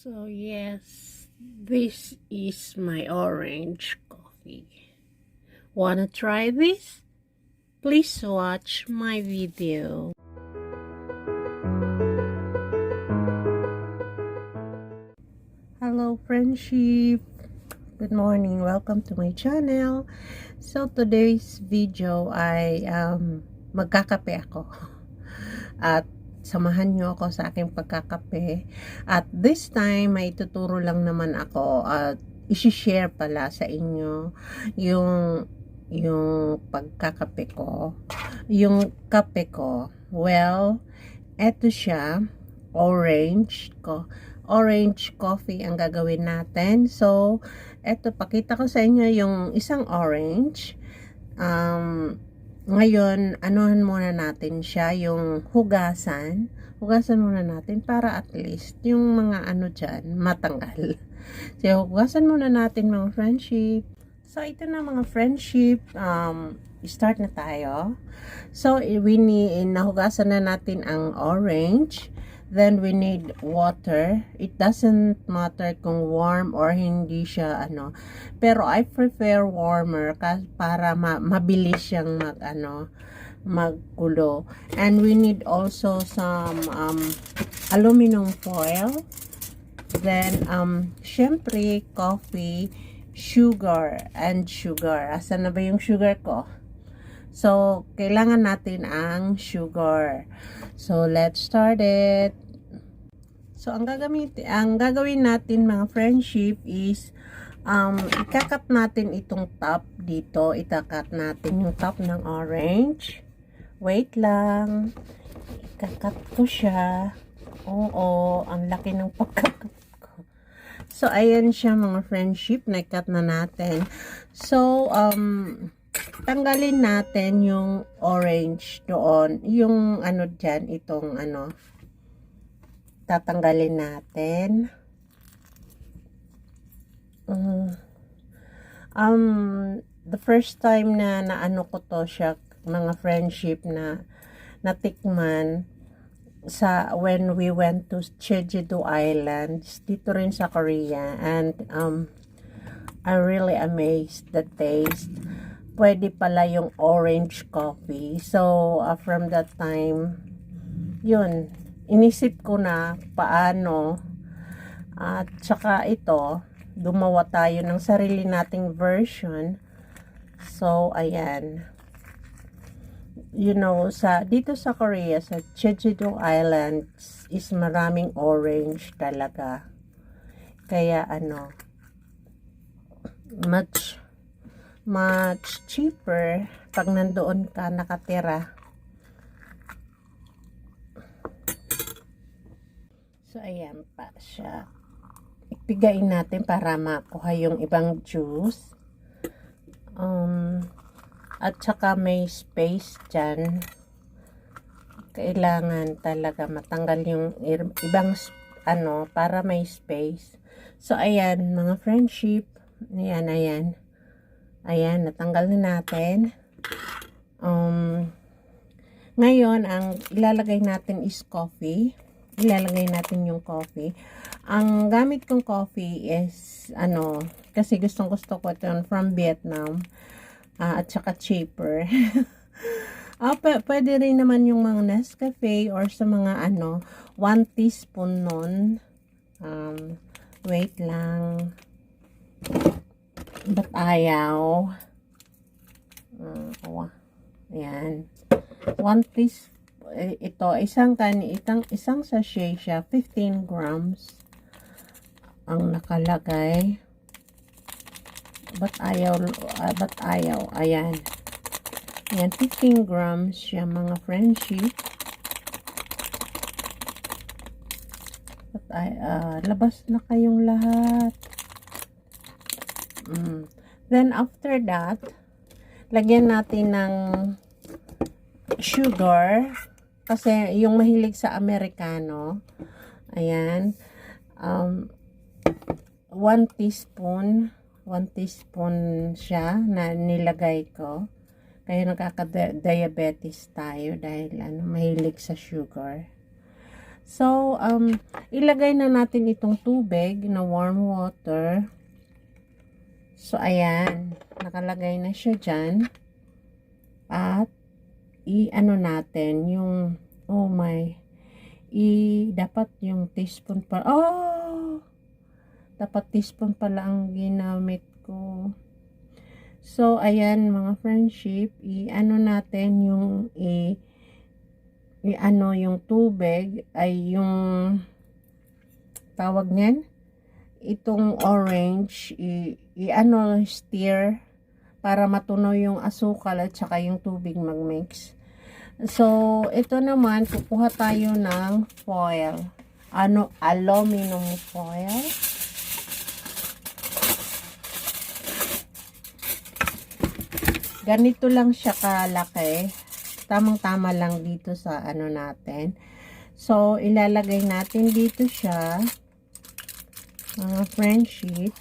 So yes, this is my orange coffee. Wanna try this? Please watch my video. Hello friendship! Good morning! Welcome to my channel. So today's video ay magkakape ako. At samahan nyo ako sa aking pagkakape. At this time, may tuturo lang naman ako at isi-share pala sa inyo yung pagkakape ko. Yung kape ko. Well, eto siya. Orange coffee ang gagawin natin. So, eto, pakita ko sa inyo yung isang orange. Ngayon, anuhan muna natin siya, yung hugasan. Hugasan muna natin para at least yung mga ano dyan, matanggal. So, hugasan muna natin mga friendship. So, ito na mga friendship. Start na tayo. So, nahugasan na natin ang orange. Then, we need water. It doesn't matter kung warm or hindi siya, Pero, I prefer warmer para mabilis siyang magkulo. And we need also some aluminum foil. Then, syempre, coffee, sugar. Asan na ba yung sugar ko? So, kailangan natin ang sugar. So, let's start it. So, ang gagawin natin mga friendship is ikakat natin itong top dito. Itakat natin yung top ng orange. Wait lang. Ikakat ko siya. Oo, ang laki ng pagkakat ko. So, ayan siya mga friendship. Naikat na natin. So, tanggalin natin yung orange doon. Yung dyan, itong tatanggalin natin. The first time na ko to siya, mga friendship na natikman when we went to Jeju Islands, dito rin sa Korea, and I'm really amazed the taste. Pwede pala yung orange coffee. So, from that time, yun, inisip ko na paano. At saka ito, gumawa tayo ng sarili nating version. So, ayan. You know, dito sa Korea, sa Jeju Islands, is maraming orange talaga. Kaya, much cheaper pag nandoon ka nakatira. So, ayan pa siya. Ipigain natin para makuha yung ibang juice. At saka may space dyan. Kailangan talaga matanggal yung ibang para may space. So, ayan mga friendship. Ayan. Ayan, natanggal na natin. Ngayon, ang ilalagay natin is coffee. Ilalagay natin yung coffee. Ang gamit kong coffee is, kasi gustong-gusto ko ito from Vietnam. At saka cheaper. Pwede rin naman yung mga Nescafe or sa mga 1 teaspoon nun. Wait lang. Ba't ayaw? Ayan. 1 teaspoon. Ito, isang sachet siya. 15 grams. Ang nakalagay. Ba't ayaw? Ayan. Ayan, 15 grams siya mga friendship. Labas na kayong lahat. Then after that, lagyan natin ng sugar kasi yung mahilig sa Americano. Ayan. 1 teaspoon siya na nilagay ko. Kaya nagkaka-diabetes tayo dahil mahilig sa sugar. So, ilagay na natin itong tubig na warm water. So, ayan. Nakalagay na siya dyan. At, i-ano natin, yung, oh my, dapat yung teaspoon pa, dapat teaspoon pala ang ginamit ko. So, ayan, mga friendship, i-ano natin yung, i-ano yung tubig, ay yung, tawag niyan, itong orange, i-ano, stir, para matunaw yung asukal at saka yung tubig mag-mix. So, ito naman, kukuha tayo ng foil. Aluminum foil. Ganito lang siya kalaki. Tamang-tama lang dito sa ano natin. So, ilalagay natin dito siya. Mga friendship.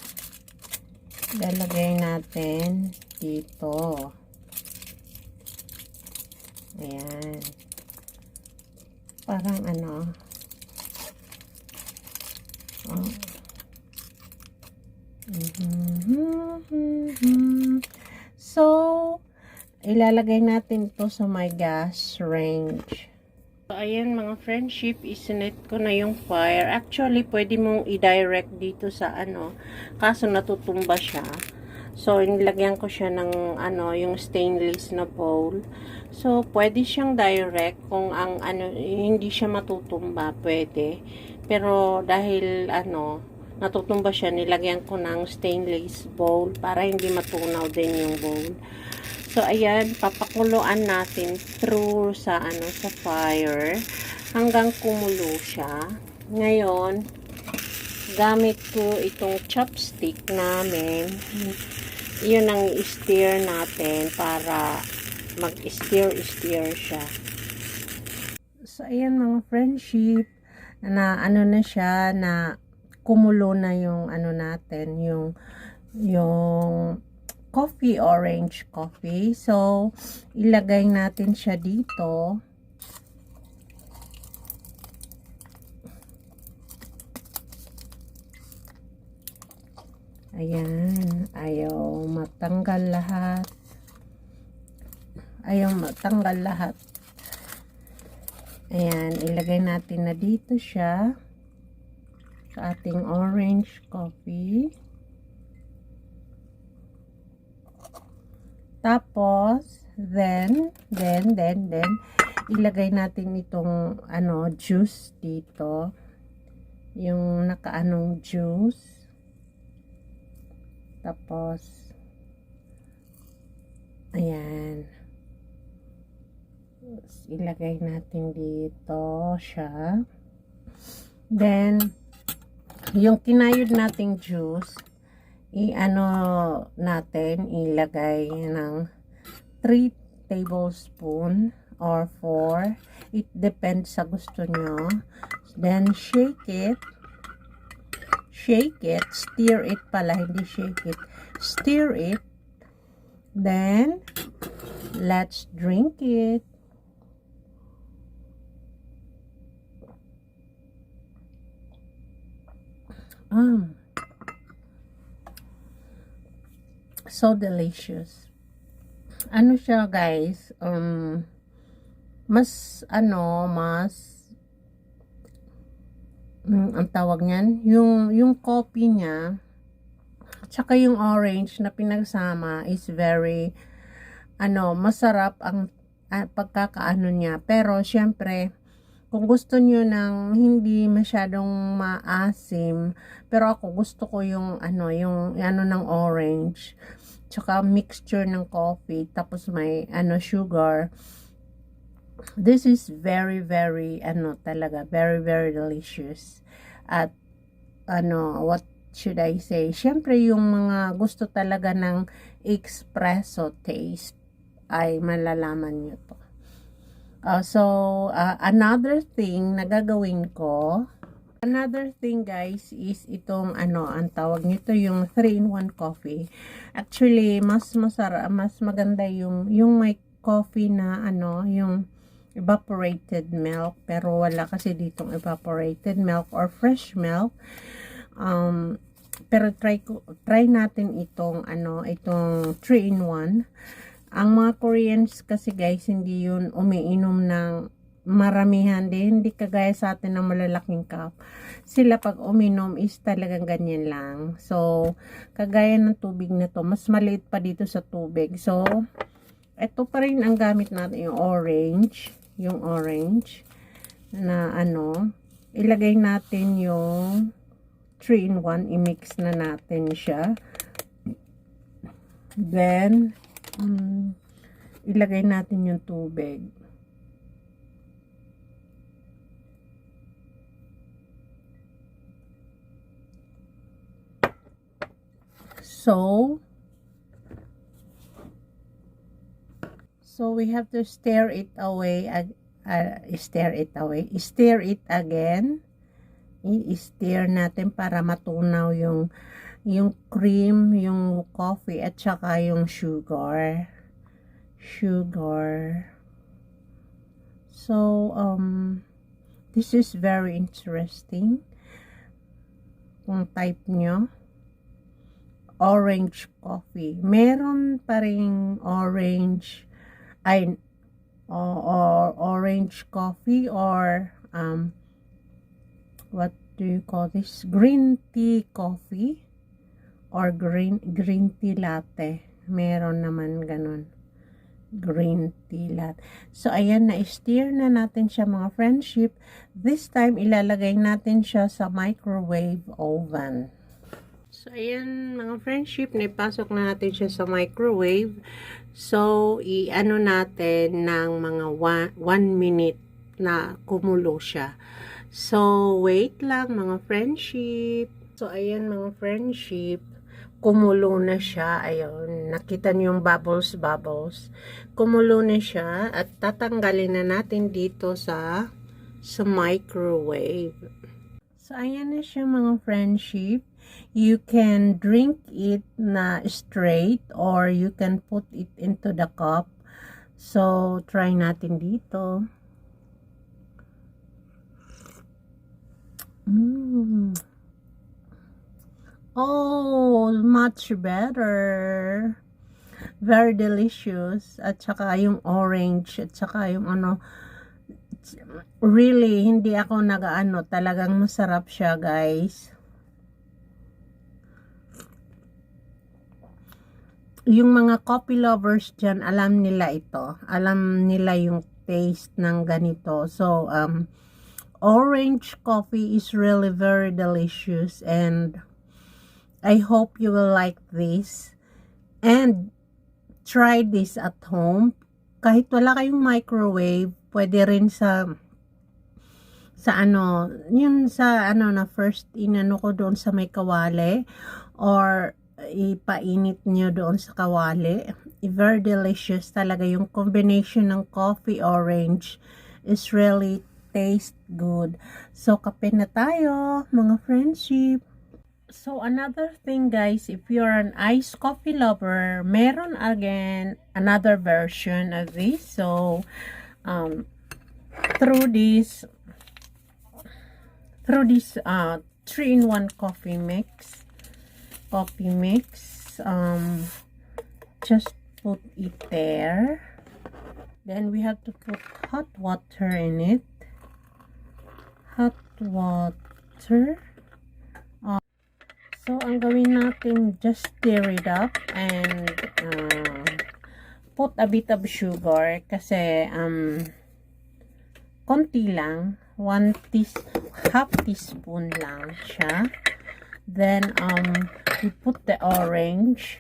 Ilalagay natin dito. Ayan. Parang ano. So, ilalagay natin to sa my gas range. So, ayan mga friendship, isinet ko na yung fire. Actually, pwede mong i-direct dito sa ano, kaso natutumba siya. So, nilagyan ko siya ng ano, yung stainless na bowl. So, pwede siyang direct kung ang ano, hindi siya matutumba, pwede. Pero dahil ano, natutumba siya, nilagyan ko ng stainless bowl para hindi matunaw din yung bowl. So, ayan, papakuluan natin through sa, ano, sa fire hanggang kumulo siya. Ngayon, gamit ko itong chopstick namin. Yun ang i-stir natin para mag-stir siya. So, ayan mga friendship, na ano na siya, na kumulo na yung ano natin, yung coffee, orange coffee. So, ilagay natin siya dito. Ayan. Ayaw matanggal lahat. Ayan. Ilagay natin na dito siya sa ating orange coffee. Tapos, then, ilagay natin itong, ano, juice dito. Yung nakaanong juice. Tapos, ayan. Ilagay natin dito siya. Then, yung kinayod nating juice, i-ano natin, ilagay ng 3 tablespoon or 4. It depends sa gusto nyo. Then, shake it, stir it pala, hindi shake it. Stir it. Then, let's drink it. So delicious. Ano siya guys, mas ang tawag niyan, yung coffee niya tsaka yung orange na pinagsama is very masarap ang pagkakaano niya. Pero syempre, kung gusto niyo ng hindi masyadong maasim, pero ako gusto ko yung yung ng orange tsaka mixture ng coffee, tapos may sugar. This is very talaga very delicious. At what should I say, syempre yung mga gusto talaga ng espresso taste ay malalaman nyo to. Another thing na gagawin ko, guys, is itong ang tawag nito, yung 3-in-1 coffee. Actually, mas masarap, mas maganda yung may coffee na yung evaporated milk, pero wala kasi ditong evaporated milk or fresh milk. Pero try natin itong itong 3-in-1. Ang mga Koreans kasi guys, hindi yun umiinom ng maramihan din, hindi kagaya sa atin ng malalaking cup. Sila pag uminom is talagang ganyan lang. So, kagaya ng tubig na to, mas maliit pa dito sa tubig. So, ito pa rin ang gamit natin, yung orange na ilagay natin yung 3-in-1, i-mix na natin siya. Then, ilagay natin yung tubig. So we have to stir it again. I-stir natin para matunaw yung cream, yung coffee at saka yung sugar. So this is very interesting. Kung type nyo orange coffee, meron pa ring orange coffee or what do you call this, green tea coffee or green tea latte. Meron naman ganun, green tea latte. So ayan, na-stir na natin siya mga friendship. This time ilalagay natin siya sa microwave oven. So, ayan mga friendship, naipasok na natin siya sa microwave. So, i-ano natin ng mga 1 minute na kumulo siya. So, wait lang mga friendship. So, ayan mga friendship, kumulo na siya. Ayun, nakita niyo yung bubbles. Kumulo na siya at tatanggalin na natin dito sa microwave. So, ayan na siya mga friendship. You can drink it na straight or you can put it into the cup. So, try natin dito. Oh, much better. Very delicious. At saka yung orange, at saka yung really, hindi ako talagang masarap siya guys. Yung mga coffee lovers dyan, alam nila ito. Alam nila yung taste ng ganito. So, orange coffee is really very delicious. And I hope you will like this. And try this at home. Kahit wala kayong microwave, pwede rin na first inano ko doon sa may kawali. Or ipainit nyo doon sa kawali. Very delicious talaga yung combination ng coffee orange is really taste good. So kape na tayo mga friendship. So another thing guys, if you're an iced coffee lover, meron again another version of this. So through this 3-in-1 coffee mix, just put it there. Then we have to put hot water in it. So ang gawin natin, just stir it up and put a bit of sugar kasi konti lang, half teaspoon lang siya. Then we put the orange.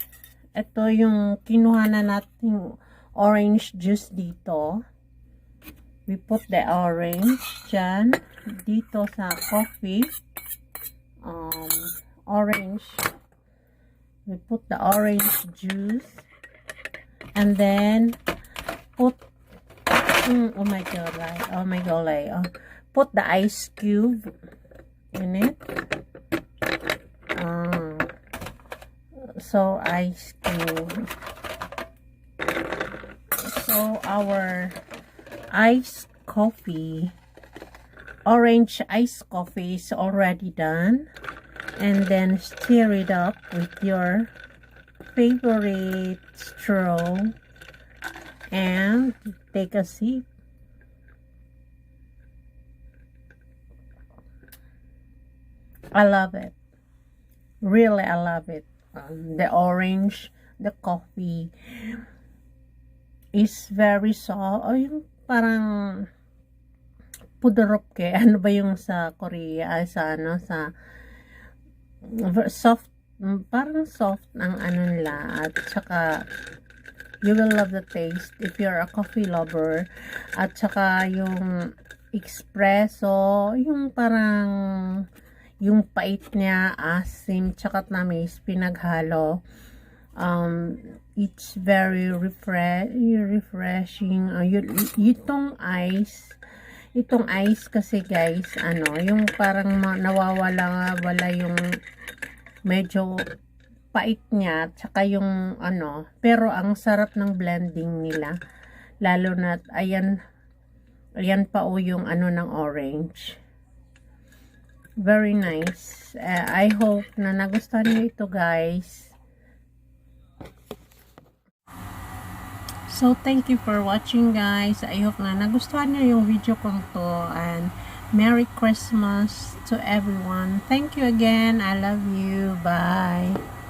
Ito yung kinuha na nating orange juice dito. We put the orange dyan dito sa coffee. Orange. We put the orange juice and then put oh my god, put the ice cube in it. So ice cube. So our iced coffee. Orange iced coffee is already done. And then stir it up with your favorite straw and take a sip. I love it. Really, I love it. The orange, the coffee is very soft. O yung parang pudorok ano ba yung sa Korea? Ay, sa ano, sa soft, parang soft ang ano nila. At saka, you will love the taste if you're a coffee lover. At saka yung espresso, yung parang yung pait niya, asim, tsaka tamis, pinaghalo. It's very refreshing. Itong ice kasi guys, ano, yung parang wala yung medyo pait niya, tsaka yung ano, pero ang sarap ng blending nila. Lalo na, ayan pa o yung ano ng orange. Very nice. I hope na nagustuhan niyo ito guys. So, thank you for watching guys. I hope na nagustuhan niyo yung video kong to. And Merry Christmas to everyone. Thank you again. I love you. Bye.